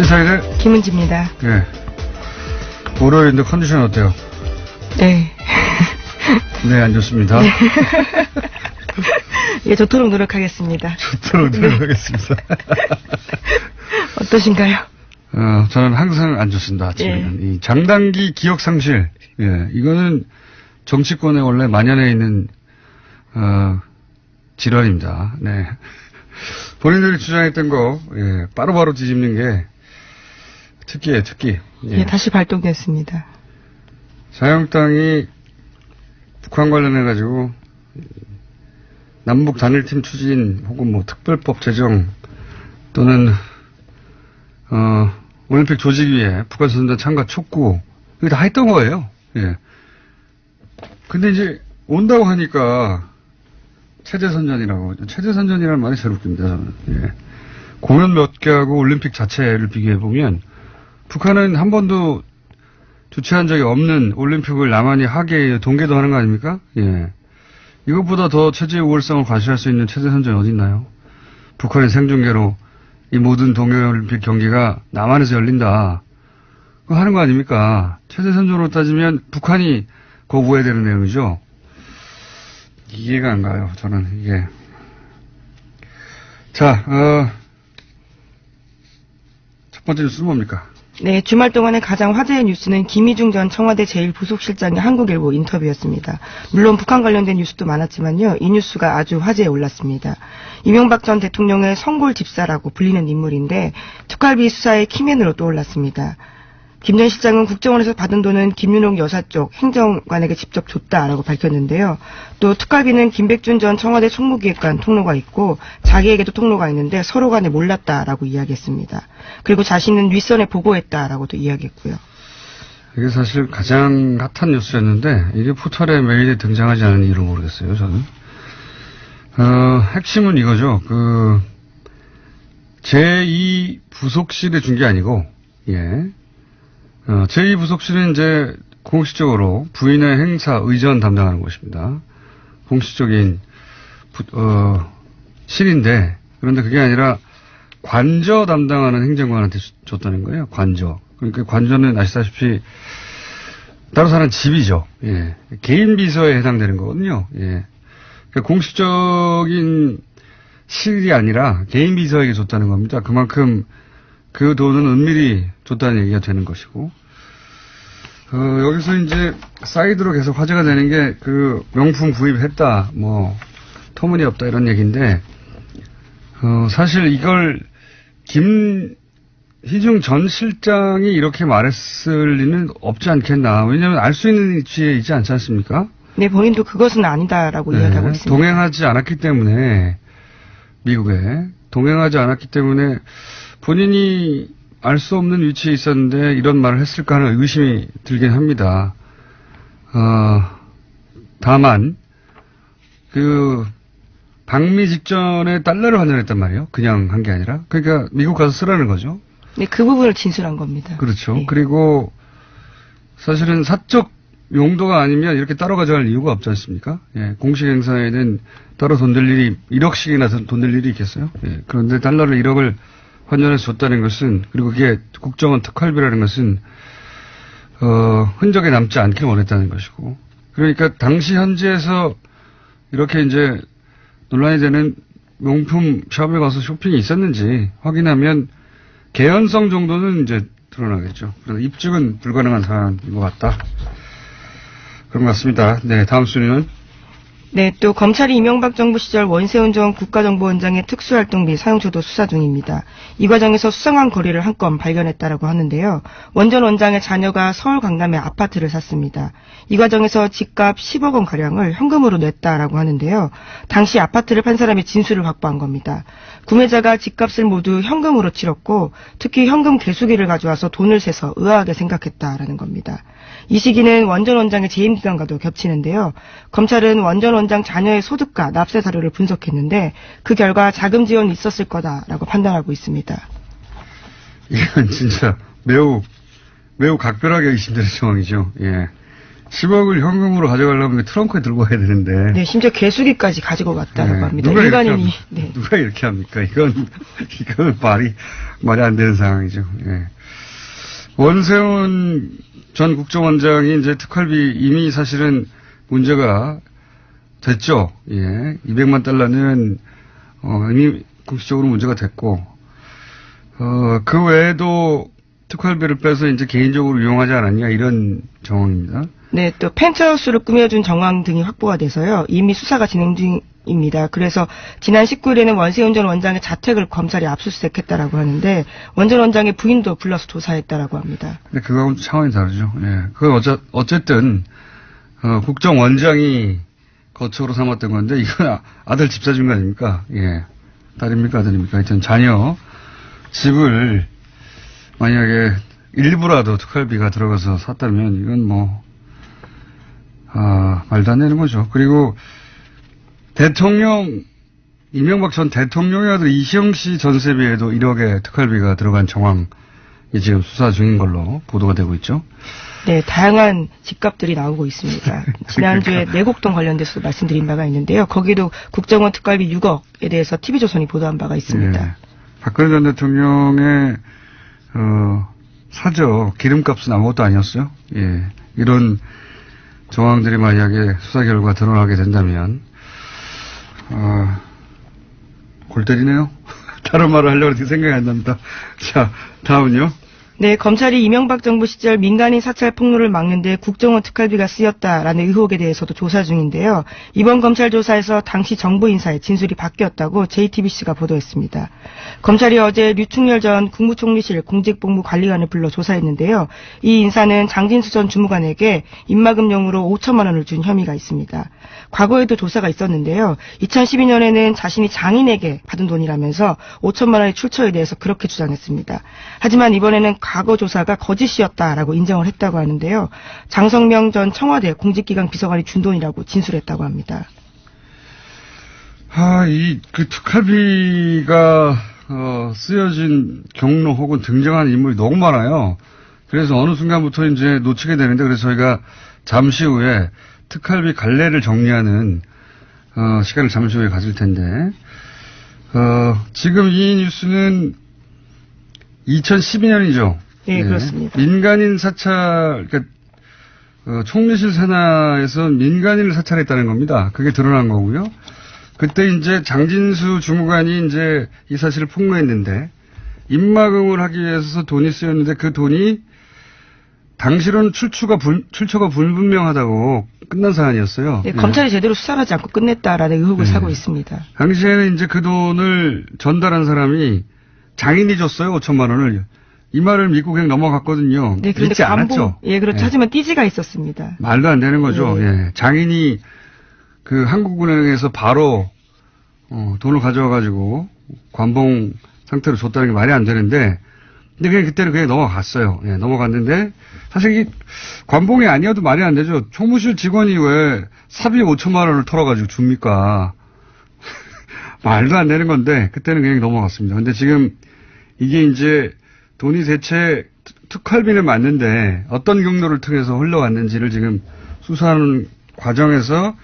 시사일의 김은지입니다. 네. 월요일인데 컨디션 어때요? 네. 네, 안 좋습니다. 네. 예, 좋도록 노력하겠습니다. 좋도록 노력하겠습니다. 어떠신가요? 저는 항상 안 좋습니다. 아침에는. 예. 이 장단기 기억 상실. 예, 이거는 정치권에 원래 만연해 있는 질환입니다. 네. 본인들이 주장했던 거 예, 바로바로 뒤집는 게 특기예요, 특기. 예, 다시 발동됐습니다. 자유한국당이 북한 관련해가지고 남북 단일팀 추진 혹은 뭐 특별법 제정 또는 올림픽 조직위에 북한 선수단 참가 촉구 이거 다 했던 거예요. 예. 근데 이제 온다고 하니까 체제선전이라고. 체제선전이라는 말이 제일 웃깁니다, 저는. 예. 공연 몇 개 하고 올림픽 자체를 비교해보면 북한은 한 번도 주최한 적이 없는 올림픽을 나만이 하게 동계도 하는 거 아닙니까? 예. 이것보다 더 체제의 우월성을 과시할 수 있는 체제선전이 어디 있나요? 북한의 생중계로 이 모든 동계올림픽 경기가 남한에서 열린다. 그거 하는 거 아닙니까? 체제선전으로 따지면 북한이 거부해야 되는 내용이죠. 이해가 안 가요, 저는, 이게. 자, 첫 번째 뉴스는 뭡니까? 네, 주말 동안의 가장 화제의 뉴스는 김희중 전 청와대 제1부속실장의 한국일보 인터뷰였습니다. 물론 북한 관련된 뉴스도 많았지만요. 이 뉴스가 아주 화제에 올랐습니다. 이명박 전 대통령의 성골 집사라고 불리는 인물인데 특활비 수사의 키맨으로 떠올랐습니다. 김 전 실장은 국정원에서 받은 돈은 김윤옥 여사 쪽 행정관에게 직접 줬다라고 밝혔는데요. 또 특활비는 김백준 전 청와대 총무기획관 통로가 있고 자기에게도 통로가 있는데 서로 간에 몰랐다라고 이야기했습니다. 그리고 자신은 윗선에 보고했다라고도 이야기했고요. 이게 사실 가장 핫한 뉴스였는데 이게 포털에 메일에 등장하지 않은 이유를 모르겠어요, 저는. 핵심은 이거죠. 제2부속실에 준 게 아니고, 예. 제2부속실은 이제 공식적으로 부인의 행사, 의전 담당하는 곳입니다. 공식적인, 실인데, 그런데 그게 아니라 관저 담당하는 행정관한테 줬다는 거예요. 관저. 그러니까 관저는 아시다시피 따로 사는 집이죠. 예. 개인 비서에 해당되는 거거든요. 예. 그러니까 공식적인 실이 아니라 개인 비서에게 줬다는 겁니다. 그만큼 그 돈은 은밀히 줬다는 얘기가 되는 것이고, 여기서 이제 사이드로 계속 화제가 되는 게 명품 구입했다, 뭐, 터무니없다 이런 얘기인데, 사실 이걸 김희중 전 실장이 이렇게 말했을 리는 없지 않겠나. 왜냐하면 알 수 있는 위치에 있지 않지 않습니까? 네, 본인도 그것은 아니다라고 이야기하고 있습니다. 동행하지 않았기 때문에, 미국에 동행하지 않았기 때문에 본인이 알 수 없는 위치에 있었는데 이런 말을 했을까 하는 의심이 들긴 합니다. 다만 방미 직전에 달러를 환전했단 말이에요. 그냥 한 게 아니라. 그러니까 미국 가서 쓰라는 거죠. 네, 그 부분을 진술한 겁니다. 그렇죠. 네. 그리고 사실은 사적 용도가 아니면 이렇게 따로 가져갈 이유가 없지 않습니까? 예, 공식 행사에는 따로 돈 들 일이 1억씩이나 돈 들 일이 있겠어요? 예, 그런데 달러를 1억을 환전해서 줬다는 것은, 그리고 그게 국정원 특활비라는 것은 흔적에 남지 않길 원했다는 것이고, 그러니까 당시 현지에서 이렇게 이제 논란이 되는 명품 샵에 가서 쇼핑이 있었는지 확인하면 개연성 정도는 이제 드러나겠죠. 그래서 입증은 불가능한 사안인 것 같다. 그런 것 같습니다. 네, 다음 순위는? 네, 또 검찰이 이명박 정부 시절 원세훈 전 국가정보원장의 특수활동 비 사용처도 수사 중입니다. 이 과정에서 수상한 거리를 한 건 발견했다라고 하는데요. 원 전 원장의 자녀가 서울 강남에 아파트를 샀습니다. 이 과정에서 집값 10억 원 가량을 현금으로 냈다라고 하는데요. 당시 아파트를 판 사람의 진술을 확보한 겁니다. 구매자가 집값을 모두 현금으로 치렀고 특히 현금 개수기를 가져와서 돈을 세서 의아하게 생각했다라는 겁니다. 이 시기는 원 전 원장의 재임 기간과도 겹치는데요. 검찰은 원 전 원장 자녀의 소득과 납세 사료를 분석했는데 그 결과 자금 지원이 있었을 거다라고 판단하고 있습니다. 이건 진짜 매우 각별하게 의심되는 상황이죠. 예. 10억을 현금으로 가져가려면 트렁크에 들고 가야 되는데. 네, 심지어 개수기까지 가지고 갔다고 합니다. 누가 일반인이. 네. 누가 이렇게 합니까? 이건 말이 안 되는 상황이죠. 예. 원세훈 전 국정원장이 이제 특활비 이미 사실은 문제가 됐죠. 예. 200만 달러는, 이미 공식적으로 문제가 됐고, 그 외에도 특활비를 빼서 이제 개인적으로 이용하지 않았냐, 이런 정황입니다. 네, 또 펜트하우스를 꾸며준 정황 등이 확보가 돼서요. 이미 수사가 진행 중입니다. 그래서 지난 19일에는 원세훈 전 원장의 자택을 검찰이 압수수색했다라고 하는데 원 전 원장의 부인도 불러서 조사했다라고 합니다. 근데 그거하고는 차원이 다르죠. 예. 그건 어쨌든 국정원장이 거처로 삼았던 건데 이건 아들 집 사준 거 아닙니까? 예. 딸입니까 아들입니까? 하여튼 자녀 집을 만약에 일부라도 특활비가 들어가서 샀다면 이건 말도 안 되는 거죠. 그리고 이명박 전 대통령의 아들 이시영 씨 전세비에도 1억의 특활비가 들어간 정황이 지금 수사 중인 걸로 보도가 되고 있죠. 네, 다양한 집값들이 나오고 있습니다. 지난주에 내곡동 관련돼서 말씀드린 바가 있는데요. 거기도 국정원 특활비 6억에 대해서 TV조선이 보도한 바가 있습니다. 네. 박근혜 전 대통령의 사저 기름값은 아무것도 아니었어요. 예. 이런 정황들이 만약에 수사 결과 드러나게 된다면 골 때리네요. 다른 말을 하려고 했는데 생각이 안 납니다. 자, 다음은요. 네, 검찰이 이명박 정부 시절 민간인 사찰 폭로를 막는 데 국정원 특활비가 쓰였다라는 의혹에 대해서도 조사 중인데요. 이번 검찰 조사에서 당시 정부 인사의 진술이 바뀌었다고 JTBC가 보도했습니다. 검찰이 어제 류충렬 전 국무총리실 공직복무관리관을 불러 조사했는데요. 이 인사는 장진수 전 주무관에게 입막음용으로 5천만 원을 준 혐의가 있습니다. 과거에도 조사가 있었는데요. 2012년에는 자신이 장인에게 받은 돈이라면서 5천만 원의 출처에 대해서 그렇게 주장했습니다. 하지만 이번에는 과거 조사가 거짓이었다라고 인정을 했다고 하는데요. 장성명 전 청와대 공직기강 비서관이 준 돈이라고 진술했다고 합니다. 그 특활비가 쓰여진 경로 혹은 등장하는 인물이 너무 많아요. 그래서 어느 순간부터 이제 놓치게 되는데 그래서 저희가 잠시 후에 특활비 갈래를 정리하는 시간을 잠시 후에 가질 텐데 지금 이 뉴스는 2012년이죠. 네, 그렇습니다. 민간인 사찰, 그러니까 총리실 산하에서 민간인을 사찰했다는 겁니다. 그게 드러난 거고요. 그때 이제 장진수 주무관이 이제 이 사실을 폭로했는데 입막음을 하기 위해서 돈이 쓰였는데 그 돈이 당시로는 출처가 불분명하다고 끝난 사안이었어요. 네, 검찰이 제대로 수사를 하지 않고 끝냈다라는 의혹을 사고 있습니다. 당시에는 이제 그 돈을 전달한 사람이 장인이 줬어요, 5천만 원을. 이 말을 믿고 그냥 넘어갔거든요. 네, 그런데 믿지 않았죠. 예, 그렇죠. 하지만 띠지가 있었습니다. 말도 안 되는 거죠. 예. 장인이 그 한국은행에서 바로 돈을 가져와가지고 관봉 상태로 줬다는 게 말이 안 되는데, 근데 그냥 그때는 그냥 넘어갔어요. 예, 넘어갔는데 사실 이 관봉이 아니어도 말이 안 되죠. 총무실 직원이 왜 사비 5천만 원을 털어가지고 줍니까? 말도 안 되는 건데 그때는 그냥 넘어갔습니다. 근데 지금 이게 이제 돈이 대체 특활비는 맞는데 어떤 경로를 통해서 흘러왔는지를 지금 수사하는 과정에서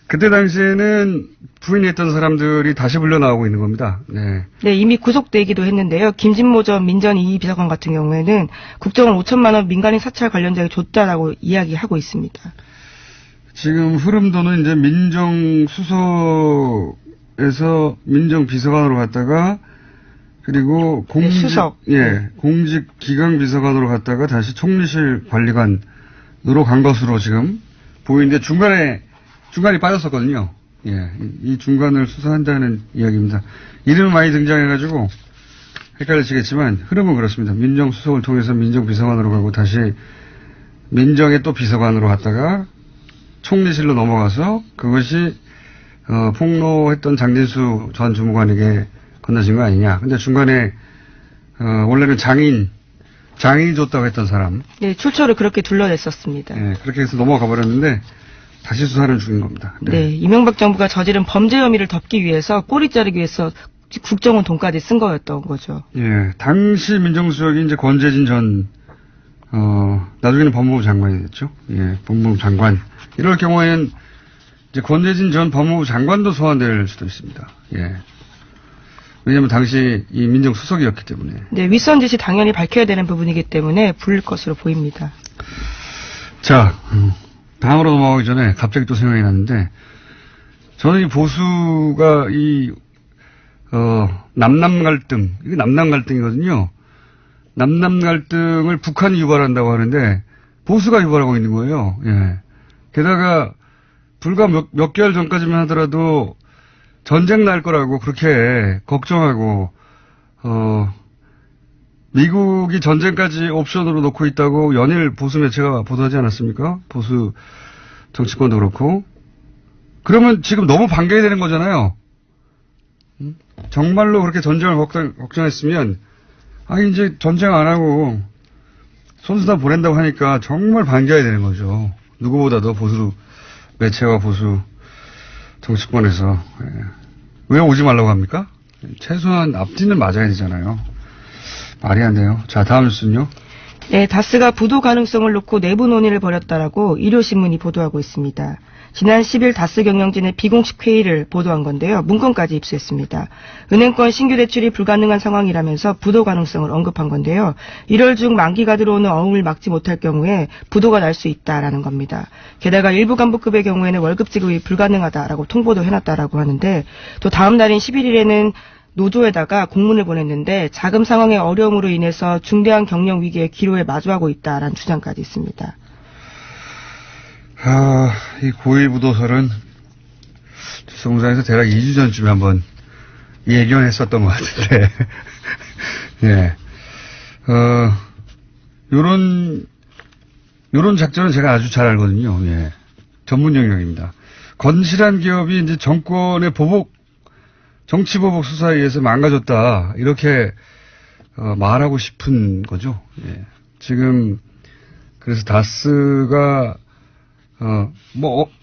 그때 당시에는 부인했던 사람들이 다시 불려 나오고 있는 겁니다. 네. 네, 이미 구속되기도 했는데요. 김진모 전 민전 2 비서관 같은 경우에는 국정원 5천만 원 민간인 사찰 관련자에게 줬다라고 이야기하고 있습니다. 지금 흐름도는 이제 민정수석에서 민정비서관으로 갔다가 그리고 수석. 공직기강비서관으로 갔다가 다시 총리실 관리관으로 간 것으로 지금 보이는데 중간이 빠졌었거든요. 예, 이 중간을 수사한다는 이야기입니다. 이름이 많이 등장해가지고 헷갈리시겠지만 흐름은 그렇습니다. 민정수석을 통해서 민정비서관으로 가고 다시 민정의 또 비서관으로 갔다가 총리실로 넘어가서 그것이 폭로했던 장진수 전 주무관에게 건너진 거 아니냐. 근데 중간에 원래는 장인이 줬다고 했던 사람. 네, 출처를 그렇게 둘러냈었습니다. 네, 그렇게 해서 넘어가 버렸는데 다시 수사를 중인 겁니다. 네, 이명박 정부가 저지른 범죄 혐의를 덮기 위해서 꼬리 자르기 위해서 국정원 돈까지 쓴 거였던 거죠. 예, 당시 민정수석이 이제 권재진 전 나중에는 법무부 장관이 됐죠. 예, 법무부 장관. 이럴 경우에는 이제 권재진 전 법무부 장관도 소환될 수도 있습니다. 예. 왜냐하면 당시 이 민정수석이었기 때문에. 네, 윗선 지시 당연히 밝혀야 되는 부분이기 때문에 불릴 것으로 보입니다. 자, 다음으로 넘어가기 전에 갑자기 또 생각이 났는데, 저는 이 보수가 남남 갈등, 이게 남남 갈등이거든요. 남남 갈등을 북한이 유발한다고 하는데, 보수가 유발하고 있는 거예요. 예. 게다가, 불과 몇 개월 전까지만 하더라도, 전쟁 날 거라고 그렇게 걱정하고, 미국이 전쟁까지 옵션으로 놓고 있다고 연일 보수 매체가 보도하지 않았습니까? 보수 정치권도 그렇고. 그러면 지금 너무 반겨야 되는 거잖아요. 정말로 그렇게 전쟁을 걱정했으면, 이제 전쟁 안 하고 손수단 보낸다고 하니까 정말 반겨야 되는 거죠. 누구보다도 보수 매체와 보수 정치권에서. 왜 오지 말라고 합니까? 최소한 앞뒤는 맞아야 되잖아요. 말이 안 돼요. 자, 다음 뉴스는요. 네, 다스가 부도 가능성을 놓고 내부 논의를 벌였다라고 일요신문이 보도하고 있습니다. 지난 10일 다스 경영진의 비공식 회의를 보도한 건데요. 문건까지 입수했습니다. 은행권 신규 대출이 불가능한 상황이라면서 부도 가능성을 언급한 건데요. 1월 중 만기가 들어오는 어음을 막지 못할 경우에 부도가 날 수 있다라는 겁니다. 게다가 일부 간부급의 경우에는 월급 지급이 불가능하다라고 통보도 해놨다라고 하는데 또 다음 날인 11일에는 노조에다가 공문을 보냈는데 자금 상황의 어려움으로 인해서 중대한 경영 위기의 기로에 마주하고 있다라는 주장까지 있습니다. 이 고위부도설은 주성장에서 대략 2주 전쯤에 한번 예견했었던 것 같은데, 예. 요런 작전은 제가 아주 잘 알거든요. 예. 전문 영역입니다. 건실한 기업이 이제 정권의 정치보복 수사에 의해서 망가졌다. 이렇게, 말하고 싶은 거죠. 예. 지금, 그래서 다스가,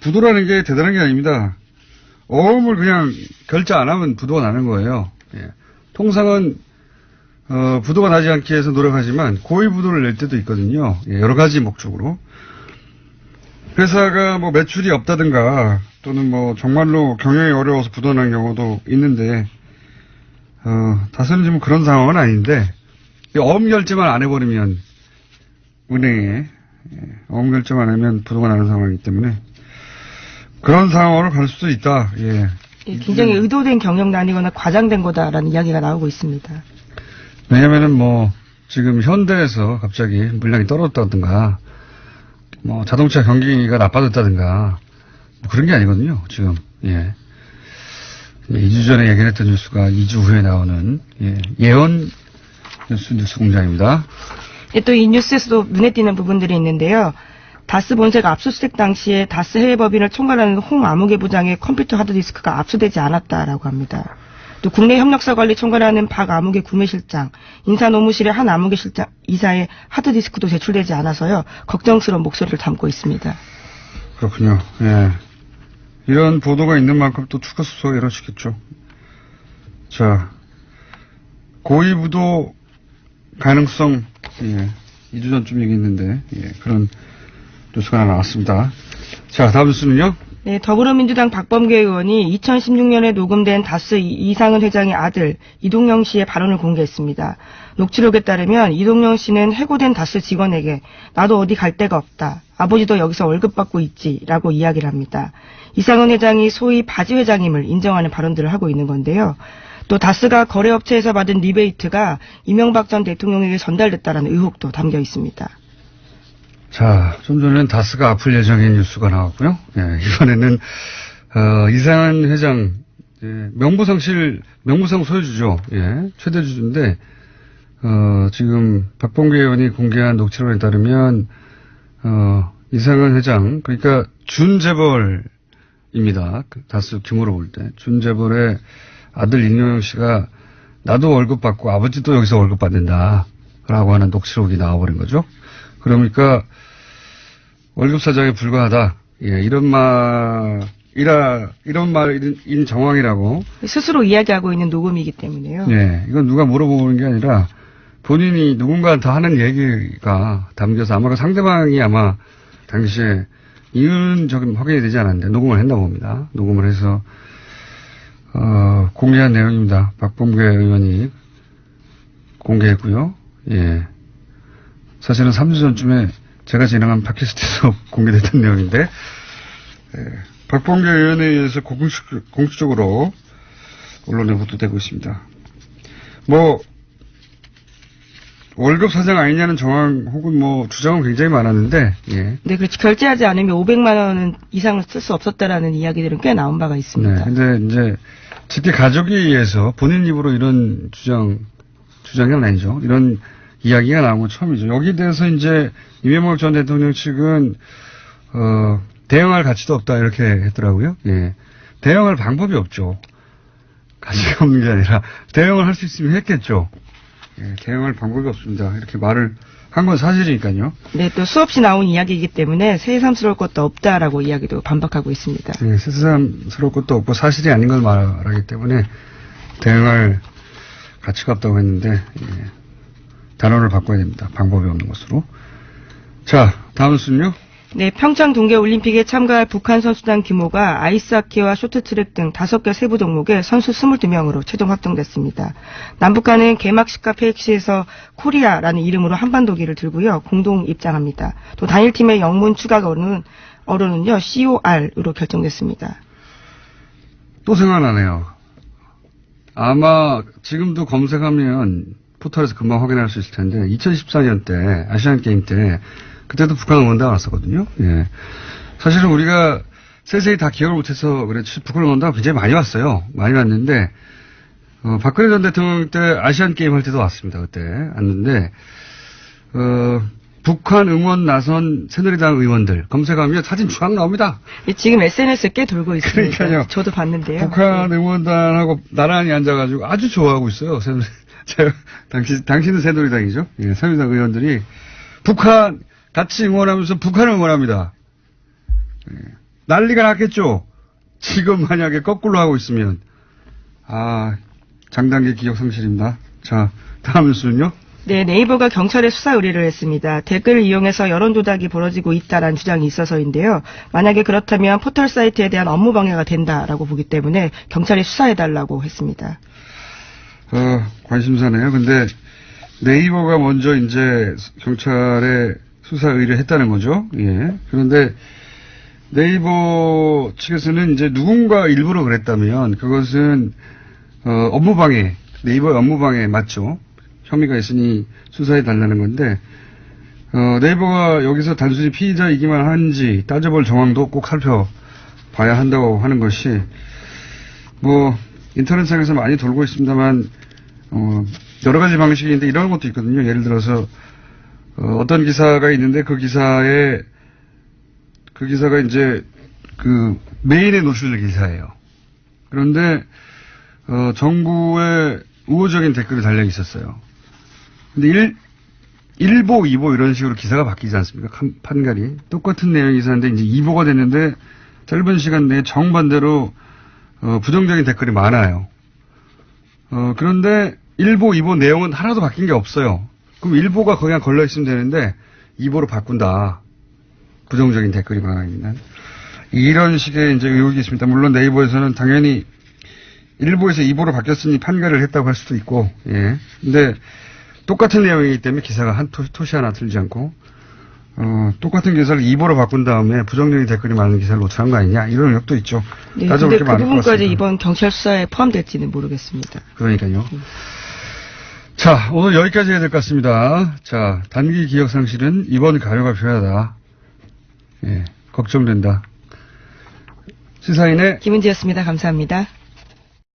부도라는 게 대단한 게 아닙니다. 어음을 그냥 결제 안 하면 부도가 나는 거예요. 예. 통상은, 부도가 나지 않기 위해서 노력하지만 고의 부도를 낼 때도 있거든요. 예, 여러 가지 목적으로. 회사가 매출이 없다든가 또는 정말로 경영이 어려워서 부도난 경우도 있는데, 다스는 지금 그런 상황은 아닌데, 어음 결제만 안 해버리면 은행에 어음 결정 안 하면 부도가 나는 상황이기 때문에 그런 상황으로 갈 수도 있다. 예. 굉장히 의도된 경영난이거나 과장된 거다라는 이야기가 나오고 있습니다. 왜냐면은 지금 현대에서 갑자기 물량이 떨어졌다든가 자동차 경기가 나빠졌다든가 그런 게 아니거든요. 지금. 예. 2주 전에 얘기했던 뉴스가 2주 후에 나오는 예언 뉴스 공장입니다. 또 이 뉴스에서도 눈에 띄는 부분들이 있는데요. 다스 본사가 압수수색 당시에 다스 해외법인을 총괄하는 홍 아무개 부장의 컴퓨터 하드디스크가 압수되지 않았다라고 합니다. 또 국내 협력사 관리 총괄하는 박 아무개 구매실장, 인사노무실의 한 아무개 실장 이사의 하드디스크도 제출되지 않아서요. 걱정스러운 목소리를 담고 있습니다. 그렇군요. 예. 이런 보도가 있는 만큼 또 추가 수사가 이루어지겠죠. 자, 고위부도 가능성, 2주 전쯤 얘기했는데, 그런 뉴스가 하나 나왔습니다. 자, 다음 뉴스는요? 네, 더불어민주당 박범계 의원이 2016년에 녹음된 다스 이상은 회장의 아들 이동영 씨의 발언을 공개했습니다. 녹취록에 따르면 이동영 씨는 해고된 다스 직원에게 나도 어디 갈 데가 없다. 아버지도 여기서 월급 받고 있지라고 이야기를 합니다. 이상은 회장이 소위 바지 회장임을 인정하는 발언들을 하고 있는 건데요. 또 다스가 거래업체에서 받은 리베이트가 이명박 전 대통령에게 전달됐다는 의혹도 담겨 있습니다. 자, 좀 전에는 다스가 아플 예정인 뉴스가 나왔고요. 예, 이번에는 이상한 회장 명부상 소유주죠. 예, 최대 주주인데 지금 박범계 의원이 공개한 녹취록에 따르면 이상한 회장 그러니까 준 재벌입니다. 다스 규모로 볼 때 준 재벌의 아들 임영영 씨가 나도 월급 받고 아버지도 여기서 월급 받는다라고 하는 녹취록이 나와버린 거죠. 그러니까 월급 사장에 불과하다. 예, 이런 말인 정황이라고 스스로 이야기하고 있는 녹음이기 때문에요. 예, 이건 누가 물어보는 게 아니라 본인이 누군가한테 하는 얘기가 담겨서 아마 그 상대방이 아마 당시에 이윤적인 확인이 되지 않았는데 녹음을 했나 봅니다. 녹음을 해서 공개한 내용입니다. 박범계 의원이 공개했고요. 예. 사실은 3주 전쯤에 제가 진행한 팟캐스트에서 공개됐던 내용인데, 예. 박범계 의원에 의해서 공식적으로 언론에 보도되고 있습니다. 뭐, 월급 사장 아니냐는 정황 혹은 뭐 주장은 굉장히 많았는데, 예. 네, 그렇지. 결제하지 않으면 500만 원 이상을 쓸 수 없었다라는 이야기들은 꽤 나온 바가 있습니다. 네, 근데 이제 직계 가족에 의해서 본인 입으로 이런 주장이 아니죠. 이런 이야기가 나온 건 처음이죠. 여기에 대해서 이제 이명박 전 대통령 측은 대응할 가치도 없다 이렇게 했더라고요. 예. 대응할 방법이 없죠. 가치가 없는 게 아니라 대응을 할 수 있으면 했겠죠. 예, 대응할 방법이 없습니다. 이렇게 말을 한 건 사실이니까요. 네, 또 수없이 나온 이야기이기 때문에 새삼스러울 것도 없다라고 이야기도 반박하고 있습니다. 네, 새삼스러울 것도 없고 사실이 아닌 걸 말하기 때문에 대응할 가치가 없다고 했는데, 예, 단어를 바꿔야 됩니다. 방법이 없는 것으로. 자, 다음 순요. 네, 평창 동계올림픽에 참가할 북한 선수단 규모가 아이스하키와 쇼트트랙 등 5개 세부 종목에 선수 22명으로 최종 확정됐습니다. 남북한은 개막식과 폐식시에서 코리아라는 이름으로 한반도기를 들고요. 공동 입장합니다. 또 단일팀의 영문 추가 어로는요. COR으로 결정됐습니다. 또 생각나네요. 아마 지금도 검색하면 포털에서 금방 확인할 수 있을 텐데 2014년 때 아시안게임 때 그때도 북한 응원단 왔었거든요. 예. 사실은 우리가 세세히 다 기억을 못해서 그렇지 북한 응원단 굉장히 많이 왔어요. 많이 왔는데 박근혜 전 대통령 때 아시안게임 할 때도 왔습니다. 그때 왔는데 북한 응원 나선 새누리당 의원들 검색하면 사진 쫙 나옵니다. 지금 SNS에 꽤 돌고 있습니다. 그러니까요. 저도 봤는데요. 북한 응원단하고 나란히 앉아가지고 아주 좋아하고 있어요. 당신은 새누리당이죠. 예, 새누리당 의원들이 북한 같이 응원하면서 북한을 응원합니다. 예, 난리가 났겠죠. 지금 만약에 거꾸로 하고 있으면 장단기 기억 상실입니다. 자, 다음 뉴스는요. 네, 네이버가 경찰에 수사 의뢰를 했습니다. 댓글을 이용해서 여론 조작이 벌어지고 있다라는 주장이 있어서인데요. 만약에 그렇다면 포털 사이트에 대한 업무 방해가 된다라고 보기 때문에 경찰이 수사해달라고 했습니다. 관심사네요. 근데 네이버가 먼저 이제 경찰에 수사 의뢰했다는 거죠. 예. 그런데 네이버 측에서는 이제 누군가 일부러 그랬다면 그것은 업무방해, 네이버의 업무방해 맞죠? 혐의가 있으니 수사해 달라는 건데 네이버가 여기서 단순히 피의자이기만 한지 따져볼 정황도 꼭 살펴봐야 한다고 하는 것이 뭐 인터넷상에서 많이 돌고 있습니다만 여러 가지 방식인데 이런 것도 있거든요. 예를 들어서 어떤 기사가 있는데 그 기사가 이제 그 메인에 노출될 기사예요. 그런데 정부의 우호적인 댓글이 달려 있었어요. 근데 1보, 2보 이런 식으로 기사가 바뀌지 않습니까? 판갈이. 똑같은 내용의 기사인데 이제 2보가 됐는데 짧은 시간 내에 정반대로 부정적인 댓글이 많아요. 그런데 1보, 2보 내용은 하나도 바뀐 게 없어요. 그럼 1보가 그냥 걸려 있으면 되는데 2보로 바꾼다. 부정적인 댓글이 많아있는. 이런 식의 이제 의혹이 있습니다. 물론 네이버에서는 당연히 1보에서 2보로 바뀌었으니 판결을 했다고 할 수도 있고, 예. 근데 똑같은 내용이기 때문에 기사가 한 토시 하나 틀리지 않고, 똑같은 기사를 2보로 바꾼 다음에 부정적인 댓글이 많은 기사를 노출한 거 아니냐, 이런 의혹도 있죠. 네, 따져볼 게 그 많을 것 같습니다. 부분까지 이번 경찰 수사에 포함될지는 모르겠습니다. 그러니까요. 자, 오늘 여기까지 해야 될 것 같습니다. 자, 단기 기억 상실은 이번 가요가 필요하다. 예, 걱정된다. 시사인의 김은지였습니다. 감사합니다.